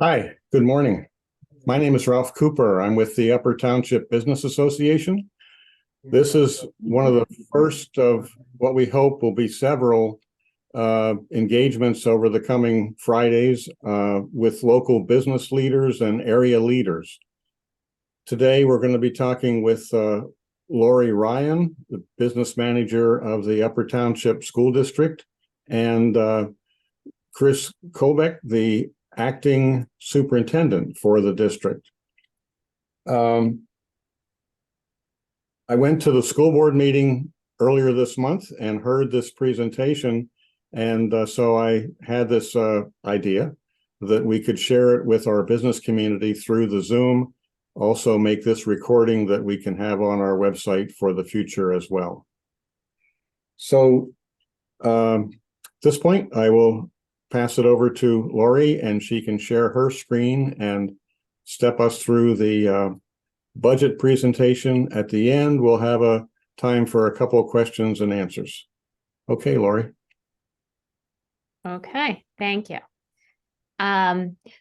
Hi, good morning. My name is Ralph Cooper. I'm with the Upper Township Business Association. This is one of the first of what we hope will be several engagements over the coming Fridays with local business leaders and area leaders. Today, we're going to be talking with Lori Ryan, the business manager of the Upper Township School District, and Chris Kobeck, the acting superintendent for the district. I went to the school board meeting earlier this month and heard this presentation. And so I had this idea that we could share it with our business community through the Zoom, also make this recording that we can have on our website for the future as well. So at this point, I will pass it over to Lori, and she can share her screen and step us through the budget presentation. At the end, we'll have a time for a couple of questions and answers. Okay, Lori. Okay, thank you.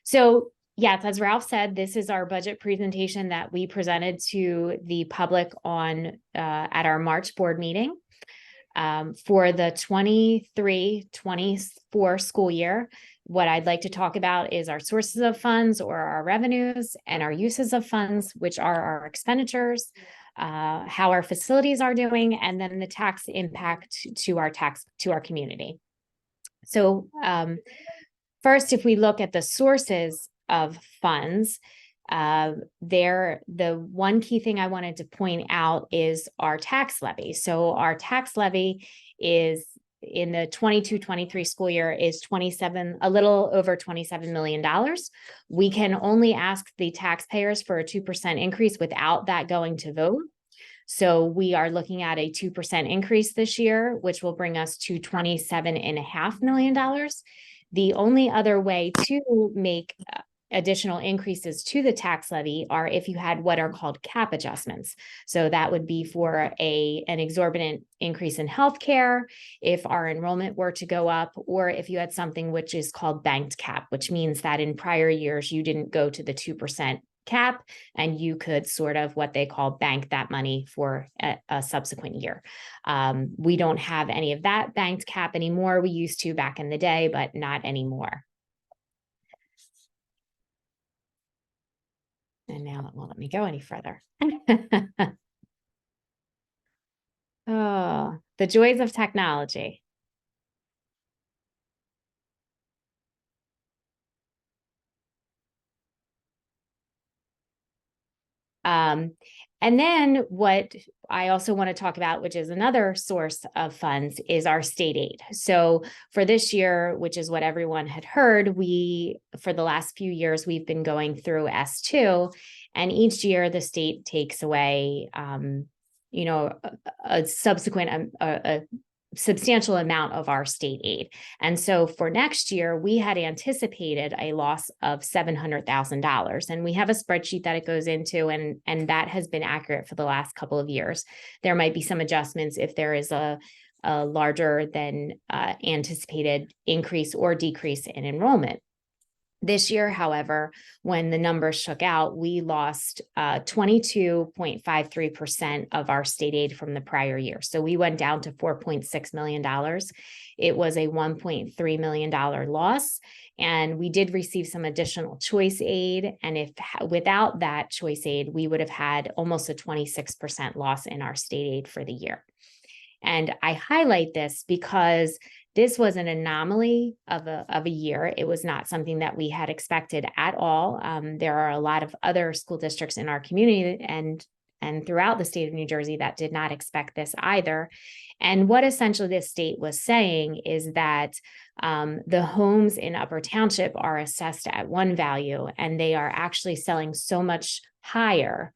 So yes, as Ralph said, this is our budget presentation that we presented to the public on at our March board meeting. For the 23-24 school year, what I'd like to talk about is our sources of funds or our revenues and our uses of funds, which are our expenditures, how our facilities are doing, and then the tax impact to our community. So first, if we look at the sources of funds, the one key thing I wanted to point out is our tax levy. So our tax levy is in the 22-23 school year is a little over $27 million. We can only ask the taxpayers for a 2% increase without that going to vote. So we are looking at a 2% increase this year, which will bring us to $27.5 million. The only other way to make additional increases to the tax levy are if you had what are called cap adjustments. So that would be for an exorbitant increase in healthcare, if our enrollment were to go up, or if you had something which is called banked cap, which means that in prior years you didn't go to the 2% cap and you could sort of what they call bank that money for a subsequent year. We don't have any of that banked cap anymore. We used to back in the day, but not anymore. And now it won't let me go any further. Oh, the joys of technology. And then what I also want to talk about, which is another source of funds, is our state aid. So for this year, which is what everyone had heard, for the last few years, we've been going through S2, and each year the state takes away, a substantial amount of our state aid. And so for next year, we had anticipated a loss of $700,000. And we have a spreadsheet that it goes into, and that has been accurate for the last couple of years. There might be some adjustments if there is a larger than anticipated increase or decrease in enrollment. This year, however, when the numbers shook out, we lost 22.53% of our state aid from the prior year. So we went down to $4.6 million. It was a $1.3 million loss. And we did receive some additional choice aid. And without that choice aid, we would have had almost a 26% loss in our state aid for the year. And I highlight this because this was an anomaly of a year. It was not something that we had expected at all. There are a lot of other school districts in our community and throughout the state of New Jersey that did not expect this either. And what essentially this state was saying is that the homes in Upper Township are assessed at one value, and they are actually selling so much higher.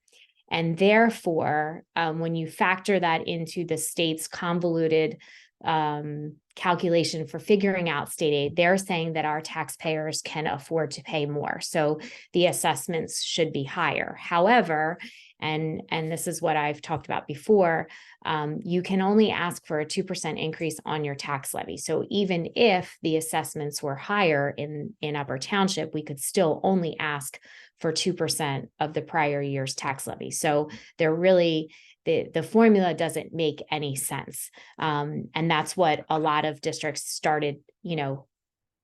And therefore, when you factor that into the state's convoluted calculation for figuring out state aid, they're saying that our taxpayers can afford to pay more. So the assessments should be higher. However, and this is what I've talked about before, you can only ask for a 2% increase on your tax levy. So even if the assessments were higher in Upper Township, we could still only ask for 2% of the prior year's tax levy. So they're really, the formula doesn't make any sense. And that's what a lot of districts started,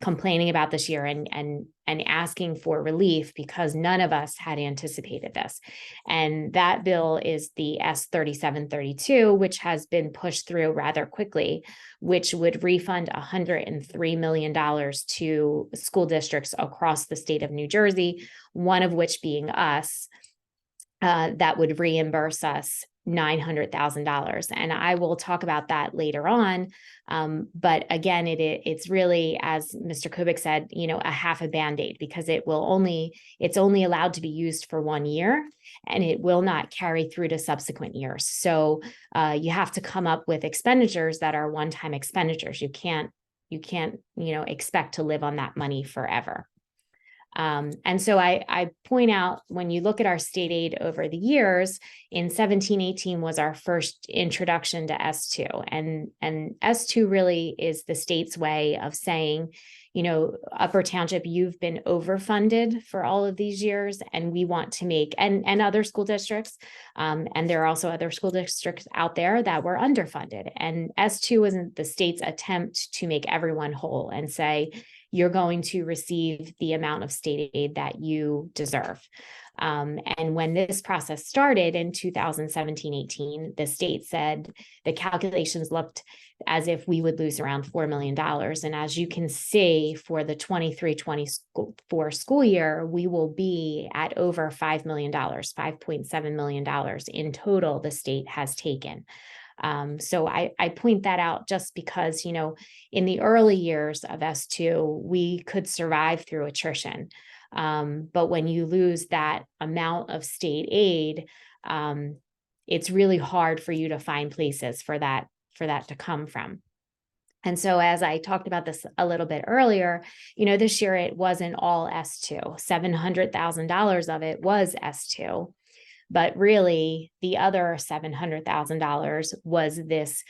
complaining about this year and asking for relief, because none of us had anticipated this. And that bill is the S-3732, which has been pushed through rather quickly, which would refund $103 million to school districts across the state of New Jersey, one of which being us, that would reimburse us $900,000. And I will talk about that later on. But again, it's really, as Mr. Kubik said, a half a Band-Aid, because it's only allowed to be used for 1 year, and it will not carry through to subsequent years. So you have to come up with expenditures that are one-time expenditures. You can't expect to live on that money forever. And so I point out, when you look at our state aid over the years, in 17-18 was our first introduction to S2. And S2 really is the state's way of saying, Upper Township, you've been overfunded for all of these years, and we want to make, and other school districts, and there are also other school districts out there that were underfunded. And S2 was the state's attempt to make everyone whole and say, you're going to receive the amount of state aid that you deserve. And when this process started in 2017-18, the state said the calculations looked as if we would lose around $4 million. And as you can see, for the 23-24 school year, we will be at over $5 million, $5.7 million in total the state has taken. So I point that out just because, in the early years of S2, we could survive through attrition. But when you lose that amount of state aid, it's really hard for you to find places for that to come from. And so, as I talked about this a little bit earlier, this year it wasn't all S2. $700,000 of it was S2. But really, the other $700,000 was this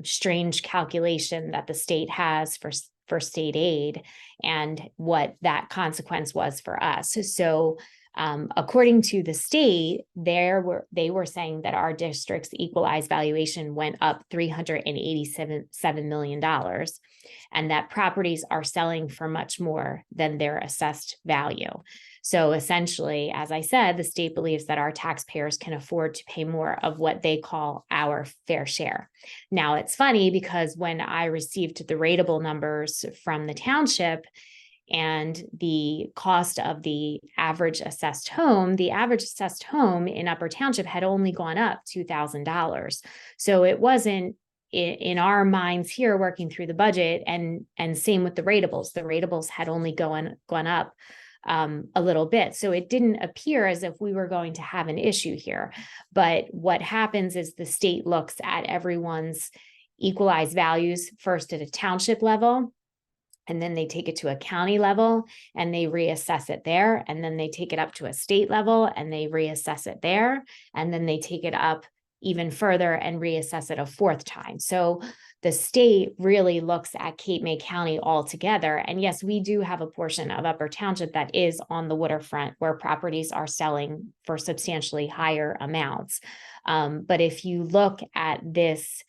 strange calculation that the state has for state aid, and what that consequence was for us. So according to the state, they were saying that our district's equalized valuation went up $387 million, and that properties are selling for much more than their assessed value. So essentially, as I said, the state believes that our taxpayers can afford to pay more of what they call our fair share. Now, it's funny because when I received the rateable numbers from the township and the cost of the average assessed home in Upper Township had only gone up $2,000. So it wasn't in our minds here working through the budget, and same with the ratables. The ratables had only gone up a little bit. So it didn't appear as if we were going to have an issue here. But what happens is the state looks at everyone's equalized values first at a township level, and then they take it to a county level and they reassess it there. And then they take it up to a state level and they reassess it there. And then they take it up even further and reassess it a fourth time. So the state really looks at Cape May County altogether. And yes, we do have a portion of Upper Township that is on the waterfront where properties are selling for substantially higher amounts. But if you look at this,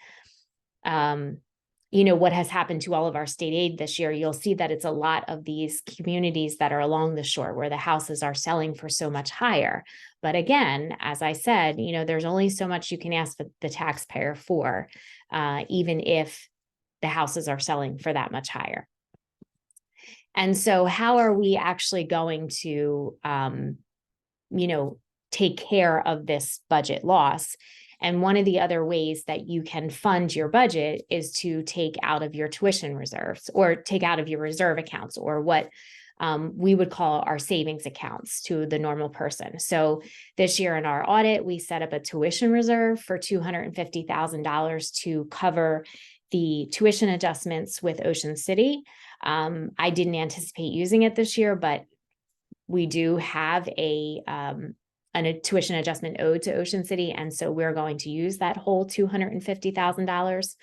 what has happened to all of our state aid this year, you'll see that it's a lot of these communities that are along the shore where the houses are selling for so much higher. But again, as I said, there's only so much you can ask the taxpayer for, even if the houses are selling for that much higher. And so how are we actually going to, take care of this budget loss? And one of the other ways that you can fund your budget is to take out of your tuition reserves or take out of your reserve accounts, or what we would call our savings accounts to the normal person. So this year in our audit, we set up a tuition reserve for $250,000 to cover the tuition adjustments with Ocean City. I didn't anticipate using it this year, but we do have a tuition adjustment owed to Ocean City. And so we're going to use that whole $250,000.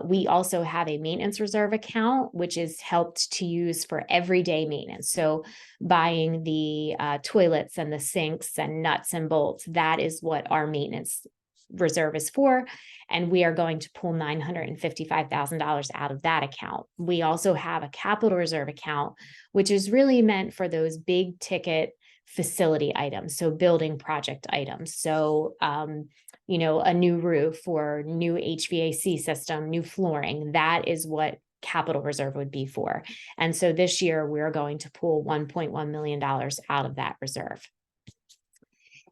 We also have a maintenance reserve account, which is helped to use for everyday maintenance. So buying the toilets and the sinks and nuts and bolts, that is what our maintenance reserve is for. And we are going to pull $955,000 out of that account. We also have a capital reserve account, which is really meant for those big ticket facility items. So building project items. So, a new roof or new HVAC system, new flooring, that is what capital reserve would be for. And so this year we're going to pull $1.1 million out of that reserve.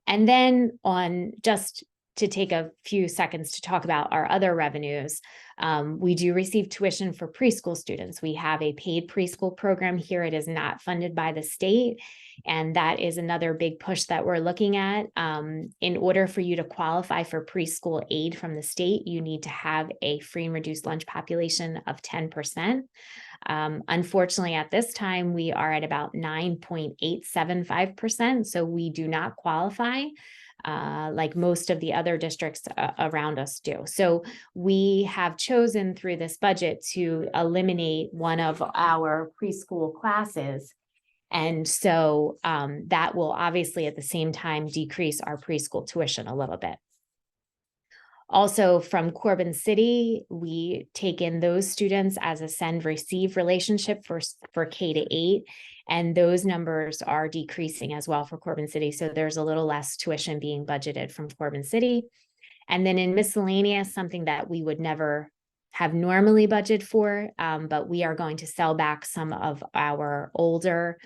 And then just to take a few seconds to talk about our other revenues, we do receive tuition for preschool students. We have a paid preschool program here. It is not funded by the state. And that is another big push that we're looking at. In order for you to qualify for preschool aid from the state, you need to have a free and reduced lunch population of 10%. Unfortunately, at this time, we are at about 9.875%. So we do not qualify like most of the other districts around us do. So we have chosen through this budget to eliminate one of our preschool classes. And so that will obviously at the same time decrease our preschool tuition a little bit. Also from Corbin City, we take in those students as a send-receive relationship for K-8, and those numbers are decreasing as well for Corbin City. So there's a little less tuition being budgeted from Corbin City. And then in miscellaneous, something that we would never have normally budgeted for, but we are going to sell back some of our older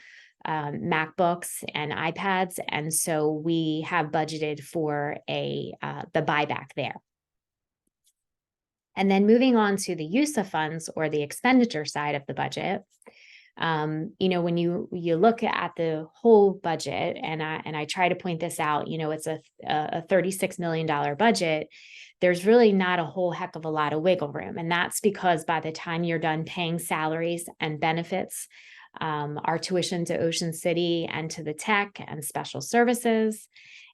MacBooks and iPads. And so we have budgeted for the buyback there. And then moving on to the use of funds or the expenditure side of the budget, when you look at the whole budget, and I try to point this out, it's a $36 million budget. There's really not a whole heck of a lot of wiggle room. And that's because by the time you're done paying salaries and benefits, our tuition to Ocean City and to the tech and special services,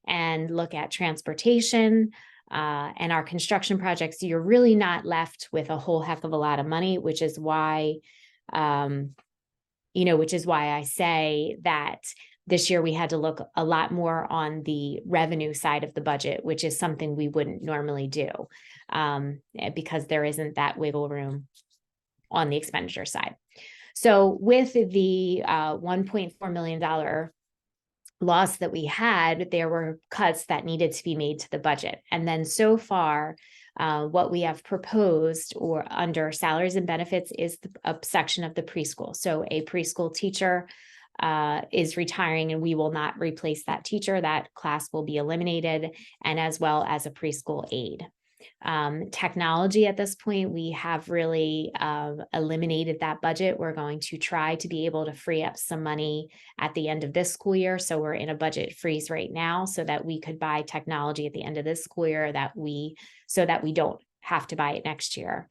and look at transportation, and our construction projects, you're really not left with a whole heck of a lot of money, which is why I say that this year we had to look a lot more on the revenue side of the budget, which is something we wouldn't normally do because there isn't that wiggle room on the expenditure side. So with the $1.4 million loss that we had, there were cuts that needed to be made to the budget. And then so far, what we have proposed or under salaries and benefits is a section of the preschool. So a preschool teacher is retiring and we will not replace that teacher. That class will be eliminated, and as well as a preschool aide. Technology at this point, we have really eliminated that budget. We're going to try to be able to free up some money at the end of this school year. So we're in a budget freeze right now so that we could buy technology at the end of this school year so that we don't have to buy it next year.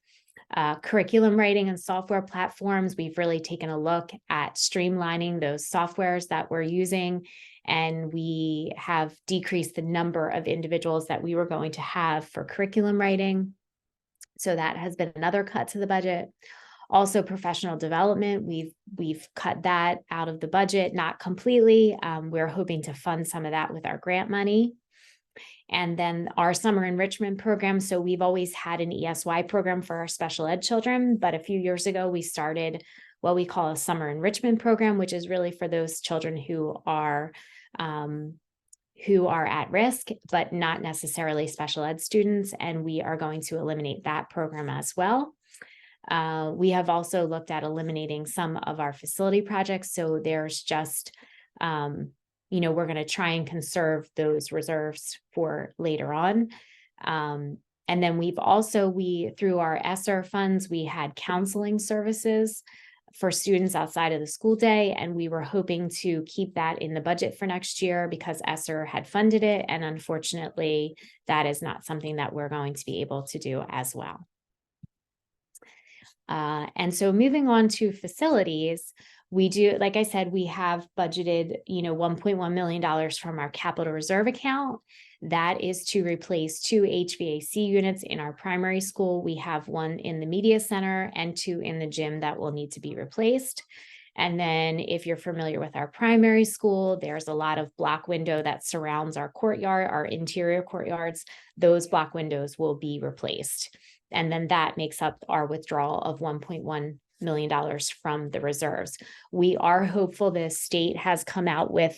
Curriculum writing and software platforms, we've really taken a look at streamlining those softwares that we're using, and we have decreased the number of individuals that we were going to have for curriculum writing. So that has been another cut to the budget. Also, professional development, we've cut that out of the budget, not completely. We're hoping to fund some of that with our grant money. And then our summer enrichment program. So we've always had an ESY program for our special ed children, but a few years ago, we started what we call a summer enrichment program, which is really for those children who are at risk, but not necessarily special ed students. And we are going to eliminate that program as well. We have also looked at eliminating some of our facility projects. So there's just, we're going to try and conserve those reserves for later on. And then through our ESSER funds, we had counseling services for students outside of the school day. And we were hoping to keep that in the budget for next year because ESSER had funded it. And unfortunately, that is not something that we're going to be able to do as well. And so moving on to facilities, we do, like I said, we have budgeted, $1.1 million from our capital reserve account. That is to replace 2 HVAC units in our primary school. We have 1 in the media center and 2 in the gym that will need to be replaced. And then if you're familiar with our primary school, there's a lot of block window that surrounds our courtyard, our interior courtyards. Those block windows will be replaced. And then that makes up our withdrawal of $1.1 million from the reserves. We are hopeful the state has come out with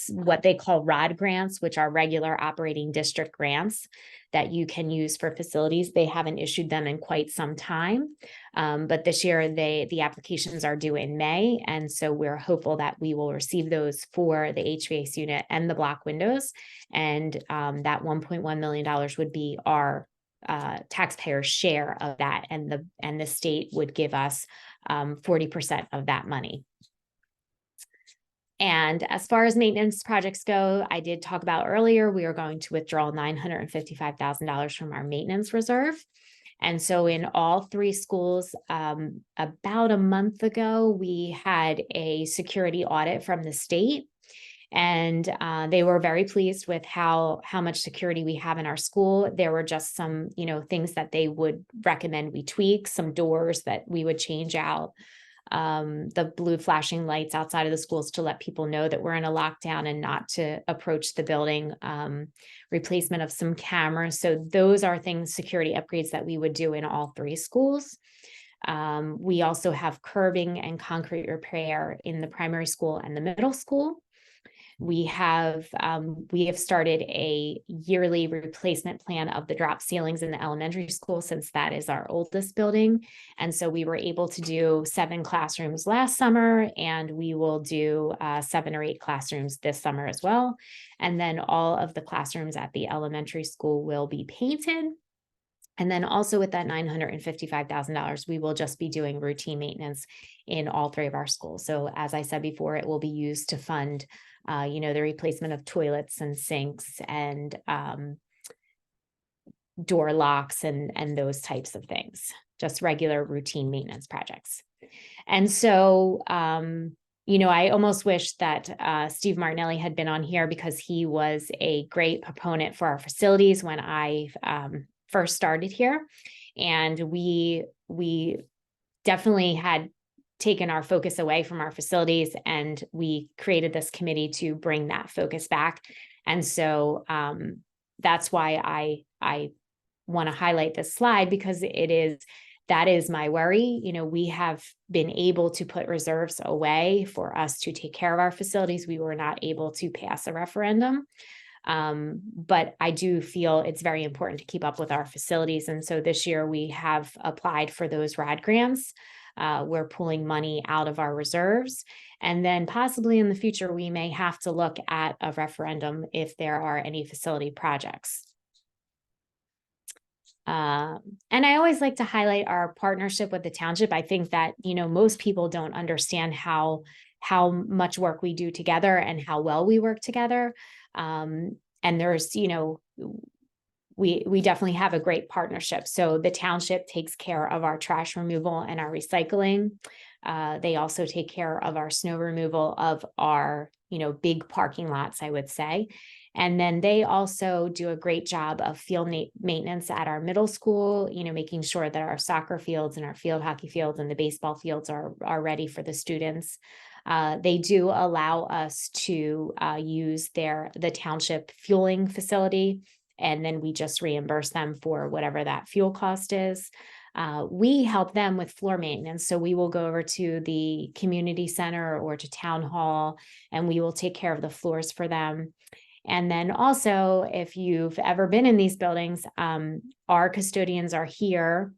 what they call ROD grants, which are regular operating district grants that you can use for facilities. They haven't issued them in quite some time, but this year the applications are due in May, and so we're hopeful that we will receive those for the HVAC unit and the block windows, and that $1.1 million would be our taxpayer share of that, and the state would give us 40% of that money. And as far as maintenance projects go, I did talk about earlier, we are going to withdraw $955,000 from our maintenance reserve. And so in all 3 schools, about a month ago, we had a security audit from the state. And they were very pleased with how much security we have in our school. There were just some, things that they would recommend we tweak, some doors that we would change out, the blue flashing lights outside of the schools to let people know that we're in a lockdown and not to approach the building, replacement of some cameras. So those are things, security upgrades that we would do in all 3 schools. We also have curbing and concrete repair in the primary school and the middle school. We have started a yearly replacement plan of the drop ceilings in the elementary school, since that is our oldest building. And so we were able to do 7 classrooms last summer, and we will do 7 or 8 classrooms this summer as well. And then all of the classrooms at the elementary school will be painted. And then also with that $955,000, we will just be doing routine maintenance in all 3 of our schools. So as I said before, it will be used to fund the replacement of toilets and sinks and door locks and those types of things, just regular routine maintenance projects. And so, I almost wish that Steve Martinelli had been on here, because he was a great proponent for our facilities when I first started here. And we definitely had taken our focus away from our facilities, and we created this committee to bring that focus back. And so that's why I want to highlight this slide, because that is my worry. We have been able to put reserves away for us to take care of our facilities. We were not able to pass a referendum. But I do feel it's very important to keep up with our facilities. And so this year we have applied for those ROD grants. We're pulling money out of our reserves. And then possibly in the future, we may have to look at a referendum if there are any facility projects. And I always like to highlight our partnership with the township. I think that, most people don't understand how much work we do together and how well we work together. And there's, we definitely have a great partnership. So the township takes care of our trash removal and our recycling. They also take care of our snow removal of our, big parking lots, I would say. And then they also do a great job of field maintenance at our middle school, making sure that our soccer fields and our field hockey fields and the baseball fields are ready for the students. They do allow us to use the township fueling facility, and then we just reimburse them for whatever that fuel cost is. We help them with floor maintenance. So we will go over to the community center or to town hall, and we will take care of the floors for them. And then also, if you've ever been in these buildings, our custodians are here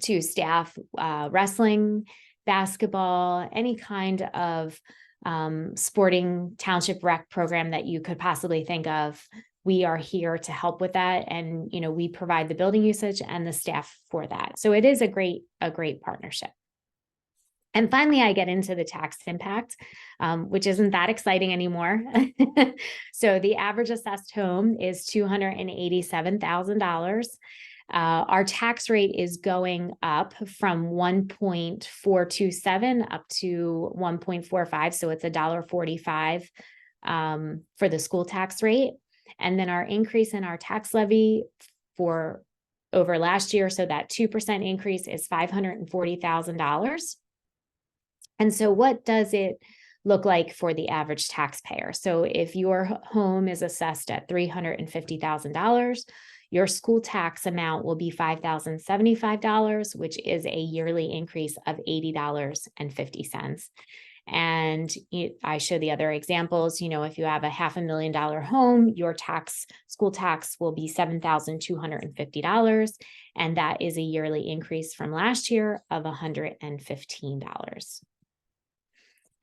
to staff wrestling, basketball, any kind of sporting township rec program that you could possibly think of. We are here to help with that. And, we provide the building usage and the staff for that. So it is a great partnership. And finally, I get into the tax impact, which isn't that exciting anymore. So the average assessed home is $287,000. Our tax rate is going up from 1.427 up to 1.45, so it's $1.45 for the school tax rate. And then our increase in our tax levy for over last year, so that 2% increase is $540,000. And so what does it look like for the average taxpayer? So if your home is assessed at $350,000, your school tax amount will be $5,075, which is a yearly increase of $80.50. And I show the other examples. If you have a $500,000 home, your school tax will be $7,250. And that is a yearly increase from last year of $115.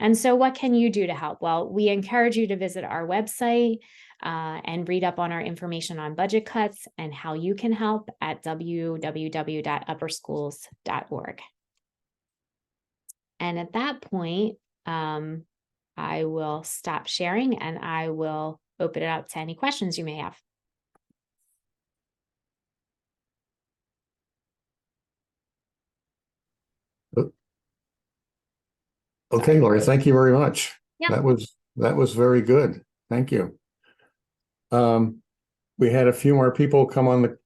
And so what can you do to help? Well, we encourage you to visit our website and read up on our information on budget cuts and how you can help at www.upperschools.org. And at that point, I will stop sharing and I will open it up to any questions you may have. Okay, Lori, thank you very much. Yeah. That was very good. Thank you. We had a few more people come on the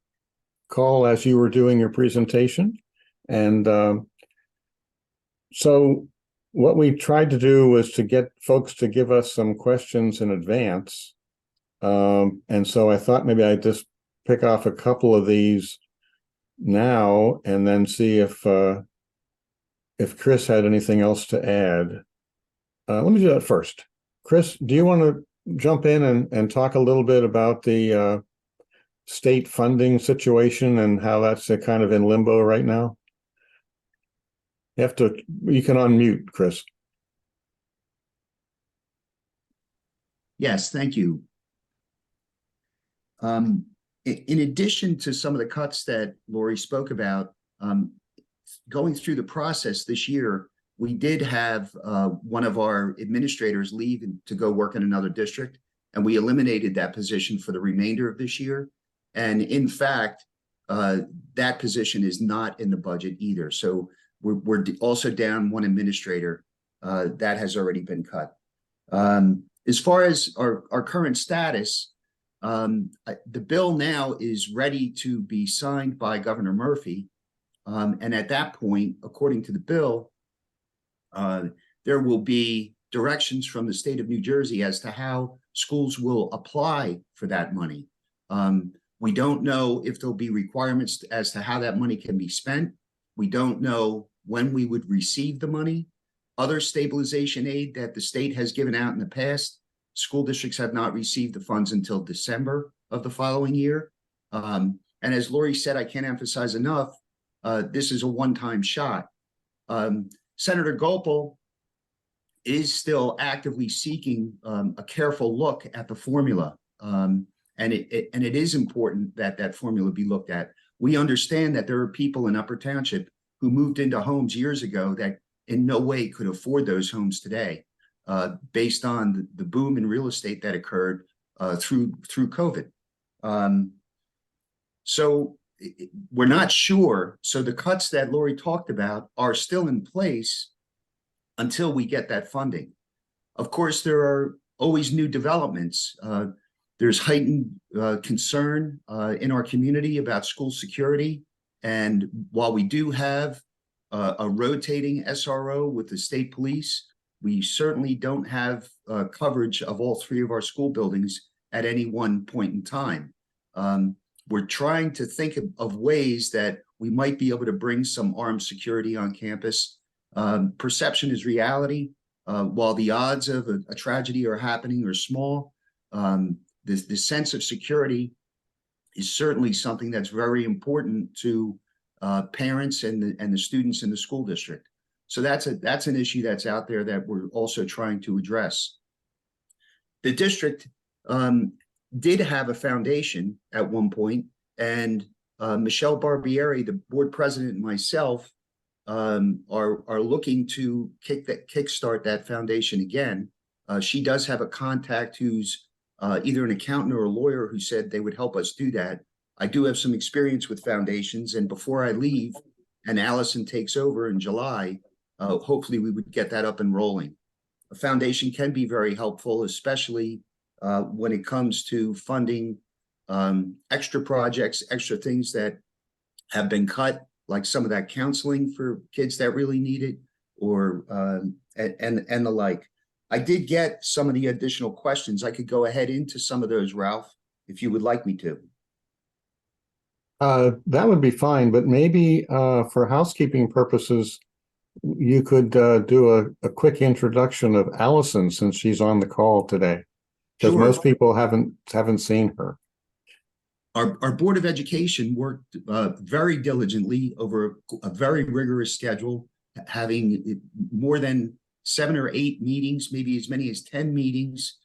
call as you were doing your presentation. And so what we tried to do was to get folks to give us some questions in advance. And so I thought maybe I'd just pick off a couple of these now and then see if Chris had anything else to add. Let me do that first. Chris, do you want to jump in and talk a little bit about the state funding situation and how that's kind of in limbo right now? You can unmute, Chris. Yes, thank you. In addition to some of the cuts that Lori spoke about, going through the process this year, we did have one of our administrators leave to go work in another district, and we eliminated that position for the remainder of this year. And in fact, that position is not in the budget either. So we're also down one administrator that has already been cut. As far as our current status, the bill now is ready to be signed by Governor Murphy. And at that point, according to the bill, there will be directions from the state of New Jersey as to how schools will apply for that money. We don't know if there'll be requirements as to how that money can be spent. We don't know when we would receive the money. Other stabilization aid that the state has given out in the past, school districts have not received the funds until December of the following year. And as Lori said, I can't emphasize enough, this is a one-time shot. Senator Gopal is still actively seeking a careful look at the formula. And it is important that that formula be looked at. We understand that there are people in Upper Township who moved into homes years ago that in no way could afford those homes today, based on the boom in real estate that occurred through COVID. So we're not sure. So the cuts that Lori talked about are still in place until we get that funding. Of course, there are always new developments. There's heightened concern in our community about school security. And while we do have a rotating SRO with the state police, we certainly don't have coverage of all three of our school buildings at any one point in time. We're trying to think of ways that we might be able to bring some armed security on campus. Perception is reality. While the odds of a tragedy are happening are small, the sense of security is certainly something that's very important to parents and the students in the school district. So that's an issue that's out there that we're also trying to address. The district did have a foundation at one point, and Michelle Barbieri, the board president, and myself are looking to kickstart that foundation again. She does have a contact who's either an accountant or a lawyer who said they would help us do that. I do have some experience with foundations, and before I leave and Allison takes over in July, hopefully we would get that up and rolling. A foundation can be very helpful, especially when it comes to funding extra projects, extra things that have been cut, like some of that counseling for kids that really need it, or and the like. I did get some of the additional questions. I could go ahead into some of those, Ralph, if you would like me to. That would be fine, but maybe for housekeeping purposes, you could do a quick introduction of Allison since she's on the call today, because Sure. most people haven't seen her. Our Board of Education worked very diligently over a very rigorous schedule, having more than 7 or 8 meetings, maybe as many as 10 meetings,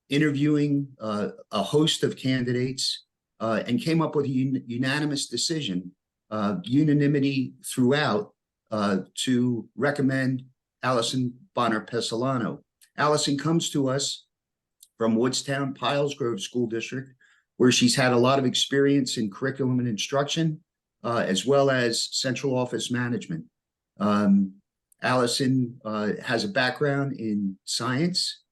interviewing a host of candidates, and came up with a unanimous decision, unanimity throughout, to recommend Allison Bonner-Pesolano. Allison comes to us from Woodstown Piles Grove School District, where she's had a lot of experience in curriculum and instruction, as well as central office management. Allison has a background in science,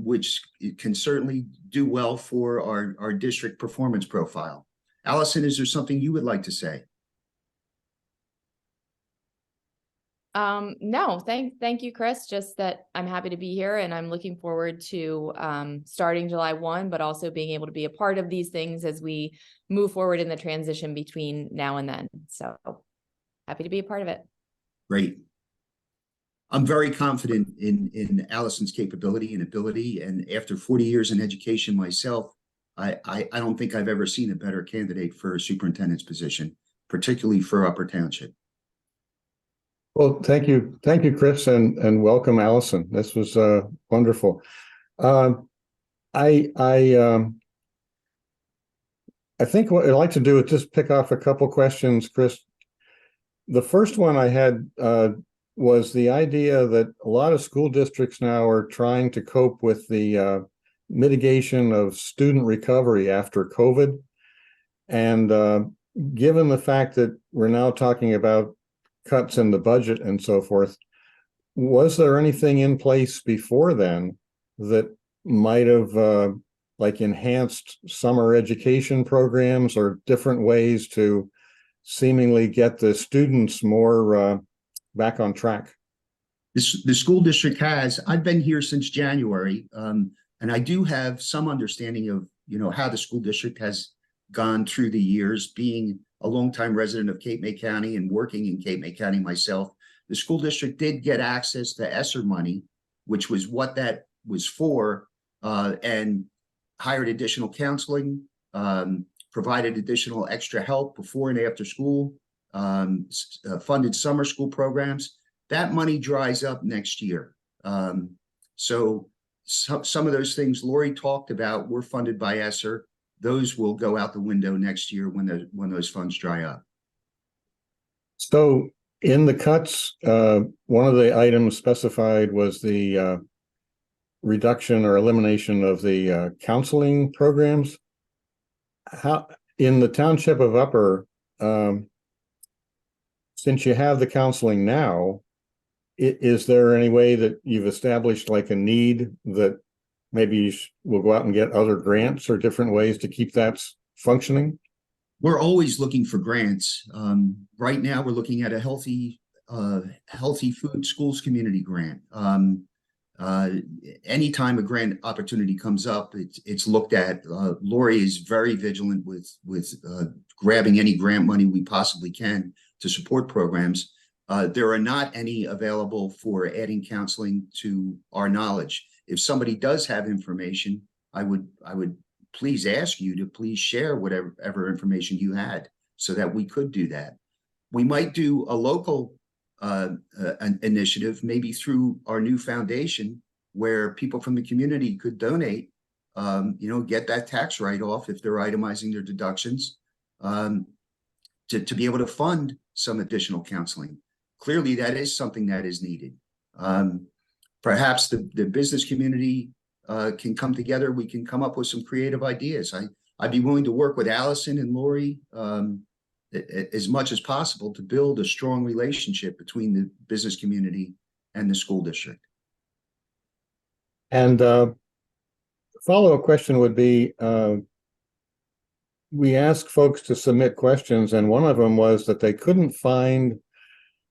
which can certainly do well for our district performance profile. Allison, is there something you would like to say? No, thank you, Chris. Just that I'm happy to be here, and I'm looking forward to starting July 1, but also being able to be a part of these things as we move forward in the transition between now and then. So happy to be a part of it. Great. I'm very confident in Allison's capability and ability, and after 40 years in education myself, I don't think I've ever seen a better candidate for a superintendent's position, particularly for Upper Township. Well, thank you, Chris, and welcome, Allison. This was wonderful. I think what I'd like to do is just pick off a couple questions, Chris. The first one I had was the idea that a lot of school districts now are trying to cope with the mitigation of student recovery after COVID. And given the fact that we're now talking about cuts in the budget and so forth, was there anything in place before then that might have like enhanced summer education programs or different ways to seemingly get the students more back on track? The school district has. I've been here since January, and I do have some understanding of how the school district has gone through the years, being a longtime resident of Cape May County and working in Cape May County myself. The school district did get access to ESSER money, which was what that was for, and hired additional counseling, provided additional extra help before and after school, funded summer school programs. That money dries up next year. So some of those things Lori talked about were funded by ESSER. Those will go out the window next year when those funds dry up. So in the cuts, one of the items specified was the reduction or elimination of the counseling programs. How in the Township of Upper, since you have the counseling now, is there any way that you've established like a need that maybe you will go out and get other grants or different ways to keep that functioning? We're always looking for grants. Right now, we're looking at a healthy food schools community grant. Anytime a grant opportunity comes up, it's looked at. Lori is very vigilant with grabbing any grant money we possibly can to support programs. There are not any available for adding counseling to our knowledge. If somebody does have information, I would please ask you to please share whatever information you had so that we could do that. We might do a local an initiative, maybe through our new foundation, where people from the community could donate, get that tax write-off if they're itemizing their deductions, to be able to fund some additional counseling. Clearly, that is something that is needed. Perhaps the business community can come together. We can come up with some creative ideas. I'd be willing to work with Allison and Lori as much as possible to build a strong relationship between the business community and the school district. And follow-up question would be, we asked folks to submit questions, and one of them was that they couldn't find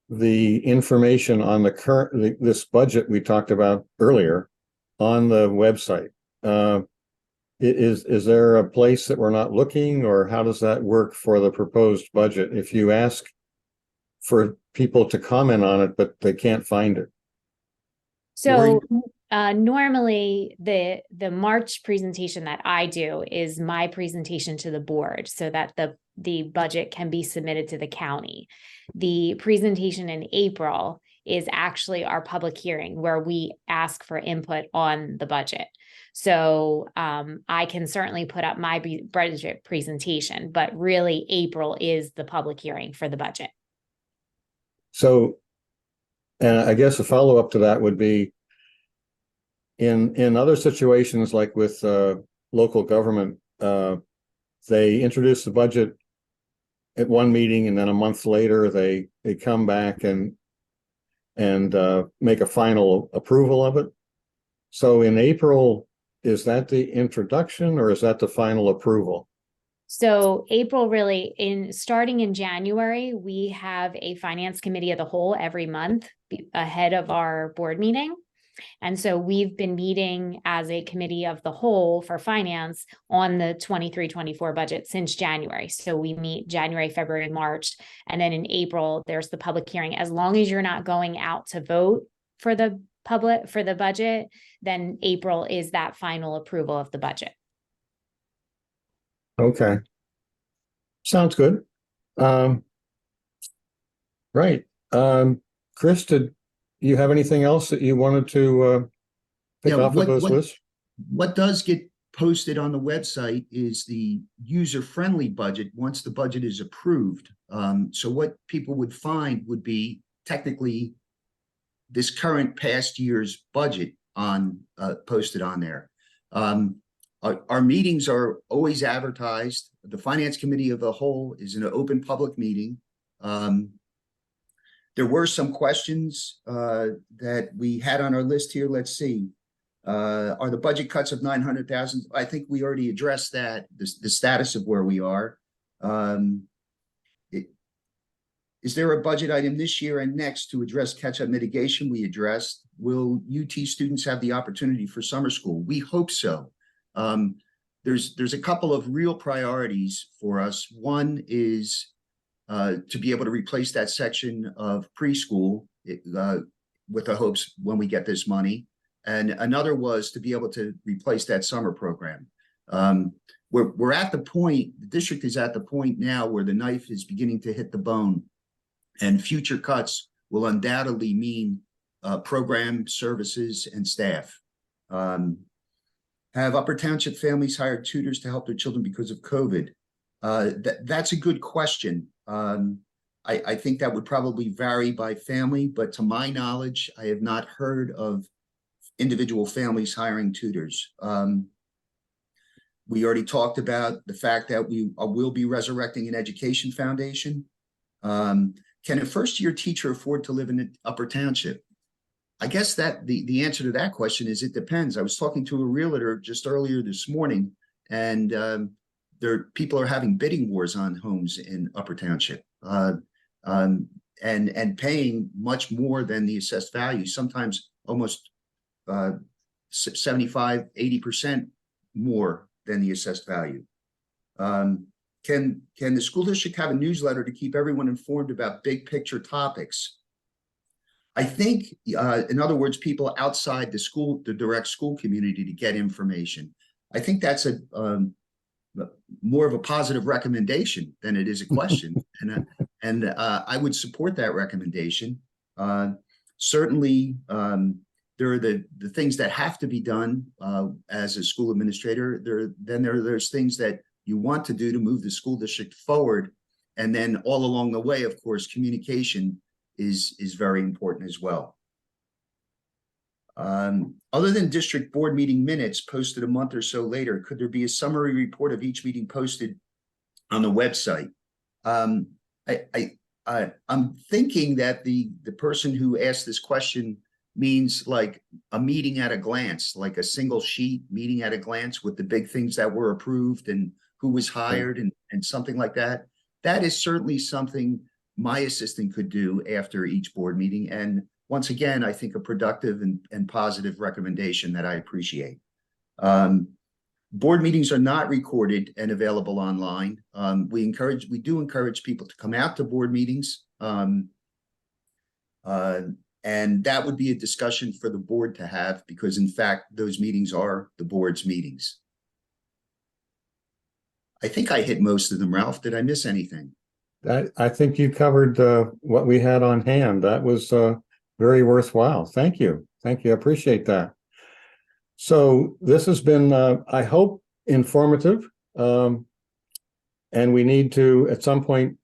the information on the current, this budget we talked about earlier on the website. Is there a place that we're not looking, or how does that work for the proposed budget if you ask for people to comment on it, but they can't find it? So normally the March presentation that I do is my presentation to the board so that the budget can be submitted to the county. The presentation in April is actually our public hearing where we ask for input on the budget. So I can certainly put up my budget presentation, but really April is the public hearing for the budget. So, and I guess a follow-up to that would be, in other situations like with local government, they introduce the budget at one meeting, and then a month later they come back and make a final approval of it. So in April, is that the introduction or is that the final approval? So April, really, starting in January, we have a finance committee of the whole every month ahead of our board meeting. And so we've been meeting as a committee of the whole for finance on the 23-24 budget since January. So we meet January, February, March, and then in April, there's the public hearing. As long as you're not going out to vote for the budget, then April is that final approval of the budget. Okay. Sounds good. Right. Chris, did you have anything else that you wanted to pick off of those lists? What does get posted on the website is the user-friendly budget once the budget is approved. So what people would find would be technically this current past year's budget on posted on there. Our meetings are always advertised. The Finance Committee of the whole is an open public meeting. There were some questions that we had on our list here. Let's see. Are the budget cuts of 900,000? I think we already addressed that, the status of where we are. Is there a budget item this year and next to address catch-up mitigation? We addressed. Will UT students have the opportunity for summer school? We hope so. There's a couple of real priorities for us. One is to be able to replace that section of preschool with the hopes when we get this money. And another was to be able to replace that summer program. We're at the point, the district is at the point now where the knife is beginning to hit the bone, and future cuts will undoubtedly mean program services and staff. Have Upper Township families hired tutors to help their children because of COVID? That's a good question. I think that would probably vary by family, but to my knowledge, I have not heard of individual families hiring tutors. We already talked about the fact that we will be resurrecting an education foundation. Can a first-year teacher afford to live in Upper Township? I guess that the answer to that question is it depends. I was talking to a realtor just earlier this morning, and people are having bidding wars on homes in Upper Township, and paying much more than the assessed value, sometimes almost 75, 80% more than the assessed value. Can the school district have a newsletter to keep everyone informed about big picture topics? I think, in other words, people outside the direct school community to get information. I think that's more of a positive recommendation than it is a question. and I would support that recommendation. Certainly, there are the things that have to be done as a school administrator. There's things that you want to do to move the school district forward. And then all along the way, of course, communication is very important as well. Other than district board meeting minutes posted a month or so later, could there be a summary report of each meeting posted on the website? I'm thinking that the person who asked this question means like a meeting at a glance, like a single sheet meeting at a glance with the big things that were approved and who was hired and something like that. That is certainly something my assistant could do after each board meeting. And once again, I think a productive and positive recommendation that I appreciate. Board meetings are not recorded and available online. We do encourage people to come out to board meetings. And that would be a discussion for the board to have, because in fact, those meetings are the board's meetings. I think I hit most of them, Ralph. Did I miss anything? I think you covered what we had on hand. That was very worthwhile. Thank you. Thank you. I appreciate that. So this has been, I hope, informative. And we need to, at some point,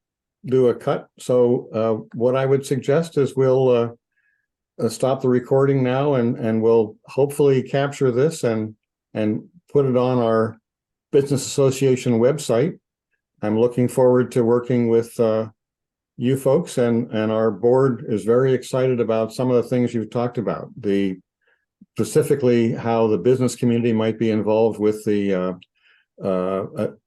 do a cut. So what I would suggest is we'll stop the recording now, and we'll hopefully capture this and put it on our Business Association website. I'm looking forward to working with you folks, and our board is very excited about some of the things you've talked about. Specifically how the business community might be involved with the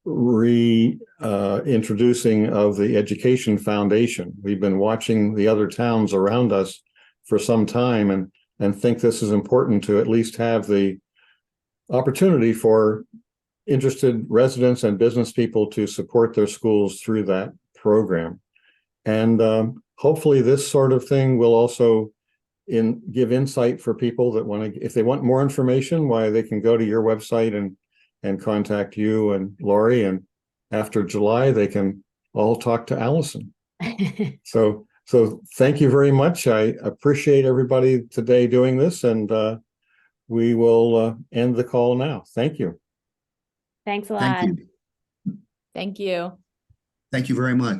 reintroducing of the Education Foundation. We've been watching the other towns around us for some time and think this is important to at least have the opportunity for interested residents and business people to support their schools through that program. And hopefully this sort of thing will also give insight for people that want to, if they want more information, why they can go to your website and contact you and Lori, and after July they can all talk to Allison. So thank you very much. I appreciate everybody today doing this, and we will end the call now. Thank you. Thanks a lot. Thank you. Thank you. Thank you very much.